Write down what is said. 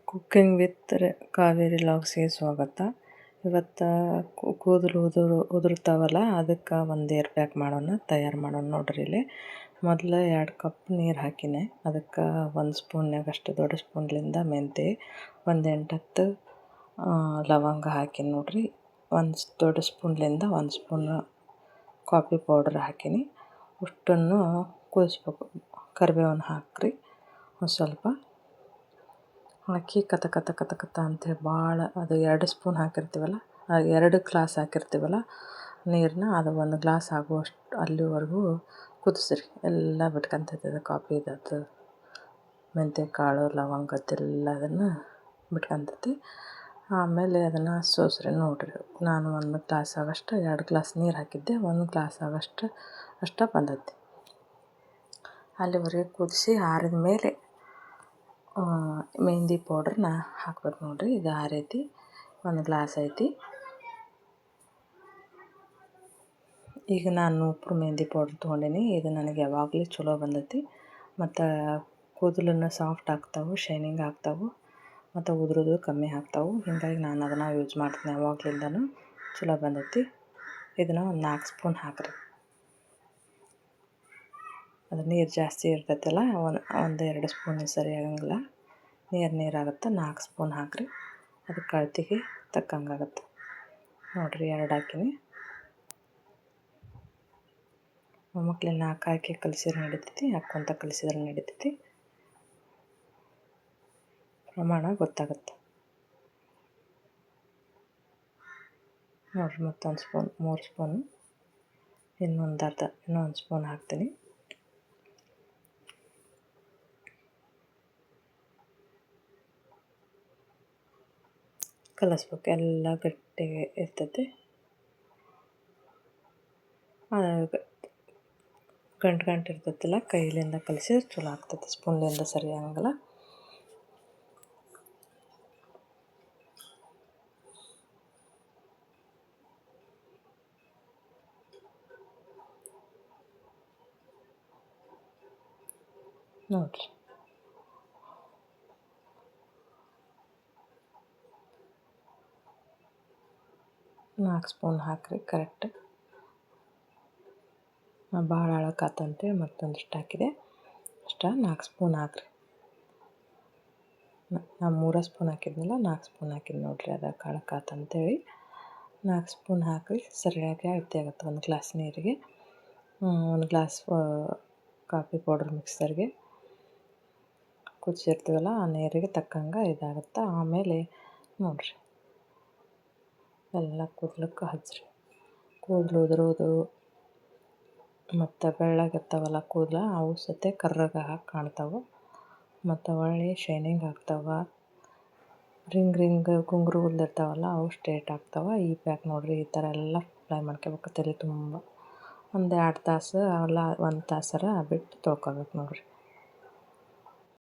Cooking with Kaveri ಲಾಗ್ಸ್ಗೆ ಸ್ವಾಗತ. ಇವತ್ತು ಕೂದಲು ಉದುರ್ತಾವಲ್ಲ, ಅದಕ್ಕೆ ಒಂದು ಏರ್ ಪ್ಯಾಕ್ ತಯಾರು ಮಾಡೋಣ ನೋಡ್ರಿ. ಇಲ್ಲಿ ಮೊದಲು 2 ಕಪ್ ನೀರು ಹಾಕಿನೆ. ಅದಕ್ಕೆ 1 ಸ್ಪೂನ್ಯಾಗಷ್ಟು ದೊಡ್ಡ ಸ್ಪೂನ್ಲಿಂದ ಮೆಂತೆ, ಒಂದು 8-10 ಲವಂಗ ಹಾಕಿನಿ ನೋಡ್ರಿ. 1 ದೊಡ್ಡ ಸ್ಪೂನ್ಲಿಂದ 1 ಸ್ಪೂನ್ ಕಾಫಿ ಪೌಡರ್ ಹಾಕಿನಿ. ಅಷ್ಟನ್ನು ಕುದಿಸ್ಬೇಕು. ಕರಿಬೇವನ್ನು ಹಾಕ್ರಿ ಒಂದು ಸ್ವಲ್ಪ ಹಾಕಿ ಕತ ಅಂಥೇಳಿ ಭಾಳ, ಅದು 2 ಸ್ಪೂನ್ ಹಾಕಿರ್ತೀವಲ್ಲ, 2 ಗ್ಲಾಸ್ ಹಾಕಿರ್ತೀವಲ್ಲ ನೀರನ್ನ, ಅದು 1 ಗ್ಲಾಸ್ ಆಗುವಷ್ಟು ಅಲ್ಲಿವರೆಗೂ ಕುದಿಸ್ರಿ. ಎಲ್ಲ ಬಿಟ್ಕೊಂತೈತದ ಕಾಫಿದದು, ಮೆಂತ್ಯ ಕಾಳು ಲವಂಗದ್ದೆಲ್ಲದನ್ನು ಬಿಟ್ಕೊಂತೈತಿ. ಆಮೇಲೆ ಅದನ್ನು ಸೋಸ್ರಿ ನೋಡ್ರಿ. ನಾನು 1 ಗ್ಲಾಸ್ ಆಗೋಷ್ಟು 2 ಗ್ಲಾಸ್ ನೀರು ಹಾಕಿದ್ದೆ, 1 ಗ್ಲಾಸ್ ಆಗೋಷ್ಟು ಬಂದೈತಿ. ಅಲ್ಲಿವರೆಗೆ ಕುದಿಸಿ ಆರಿದ ಮೇಲೆ ಮೆಹಂದಿ ಪೌಡ್ರನ್ನ ಹಾಕ್ಬೇಕು ನೋಡ್ರಿ. ಇದು ಆರೈತಿ, 1 ಗ್ಲಾಸ್ ಐತಿ. ಈಗ ನಾನು ಉಪ್ಪು ಮೆಹಂದಿ ಪೌಡ್ರ್ ತೊಗೊಂಡೀನಿ. ಇದು ನನಗೆ ಯಾವಾಗಲೂ ಚಲೋ ಬಂದೈತಿ. ಮತ್ತು ಕೂದಲನ್ನು ಸಾಫ್ಟ್ ಆಗ್ತಾವೆ, ಶೈನಿಂಗ್ ಆಗ್ತಾವೆ, ಮತ್ತು ಉದುರೋದು ಕಮ್ಮಿ ಆಗ್ತಾವೆ. ಹೀಗಾಗಿ ನಾನು ಅದನ್ನು ಯೂಸ್ ಮಾಡ್ತೀನಿ ಯಾವಾಗಲಿಂದನೂ. ಚಲೋ ಬಂದೈತಿ. ಇದನ್ನು ಒಂದು 4 ಸ್ಪೂನ್ ಹಾಕಿರಿ. ಅದು ನೀರು ಜಾಸ್ತಿ ಇರ್ತೈತಲ್ಲ, 1-2 ಸ್ಪೂನ್ ಸರಿ ಆಗಂಗಿಲ್ಲ, ನೀರಾಗುತ್ತೆ. 4 ಸ್ಪೂನ್ ಹಾಕಿರಿ. ಅದಕ್ಕೆ ಅಳತೆಗೆ ತಕ್ಕಂಗಾಗತ್ತೆ ನೋಡಿರಿ. 2 ಹಾಕಿನಿ. ಮಕ್ಕಳನ್ನ 4 ಹಾಕಿ ಕಲಿಸಿದ್ರೆ ನಡಿತೈತಿ, ಹಾಕ್ಕೊಂತ ಕಲಿಸಿದ್ರೆ ನಡಿತೈತಿ. ಪ್ರಮಾಣ ಗೊತ್ತಾಗುತ್ತೆ ನೋಡಿರಿ. ಮತ್ತೊಂದು ಸ್ಪೂನ್, 3 ಸ್ಪೂನು, ಇನ್ನೊಂದು ಸ್ಪೂನ್ ಹಾಕ್ತೀನಿ. ಕಲಿಸ್ಬೇಕು. ಎಲ್ಲ ಗಟ್ಟಿಗೆ ಇರ್ತೈತಿ. ಗಂಟು ಇರ್ತೈತಿಲ್ಲ, ಕೈಲಿಂದ ಕಲಿಸಿದ್ರೆ ಚಲೋ ಆಗ್ತೈತಿ. ಸ್ಪೂನ್ಲಿಂದ ಸರಿ ಆಗಂಗಿಲ್ಲ. ನೋಡಿರಿ, 4 ಸ್ಪೂನ್ ಹಾಕಿರಿ ಕರೆಕ್ಟ್. ಭಾಳ ಆಳಕ್ಕಾತಂತೇಳಿ ಮತ್ತೊಂದಿಷ್ಟು ಹಾಕಿದೆ. 4 ಸ್ಪೂನ್ ಹಾಕಿರಿ. ನಾನು 3 ಸ್ಪೂನ್ ಹಾಕಿದ್ನಲ್ಲ, 4 ಸ್ಪೂನ್ ಹಾಕಿದ್ದು ನೋಡಿರಿ. ಅದಕ್ಕೆ ಆಳಕ್ಕಾತಂತೇಳಿ 4 ಸ್ಪೂನ್ ಹಾಕಿರಿ. ಸರಿಯಾಗಿ ಅಳತೆ ಆಗುತ್ತೆ. 1 ಗ್ಲಾಸ್ ನೀರಿಗೆ 1 ಗ್ಲಾಸ್ ಕಾಫಿ ಪೌಡ್ರ್ ಮಿಕ್ಸರ್ಗೆ ಕುದಿಸಿರ್ತೀವಲ್ಲ, ಆ ನೀರಿಗೆ ತಕ್ಕಂಗೆ ಇದಾಗುತ್ತೆ. ಆಮೇಲೆ ನೋಡಿರಿ, ಎಲ್ಲ ಕೂದಲಕ್ಕೆ ಹಚ್ಚಿರಿ. ಕೂದಲು ಉದುರೋದು ಮತ್ತು ಬೆಳ್ಳಗಿರ್ತಾವಲ್ಲ ಕೂದಲು, ಅವು ಸತೆ ಕರ್ರಗೆ ಕಾಣ್ತಾವೆ. ಮತ್ತು ಒಳ್ಳೆ ಶೈನಿಂಗ್ ಆಗ್ತಾವೆ. ರಿಂಗ್ ಗುಂಗುರು ಇರ್ತಾವಲ್ಲ, ಅವು ಸ್ಟ್ರೇಟ್ ಆಗ್ತಾವೆ. ಈ ಪ್ಯಾಕ್ ನೋಡಿರಿ, ಈ ಥರ ಎಲ್ಲ ಅಪ್ಲೈ ಮಾಡ್ಕೋಬೇಕು ತಲೆ ತುಂಬ. 1-2 ತಾಸು ಅಲ್ಲ, 1 ತಾಸರ ಬಿಟ್ಟು ತೊಳ್ಕೊಬೇಕು ನೋಡಿರಿ.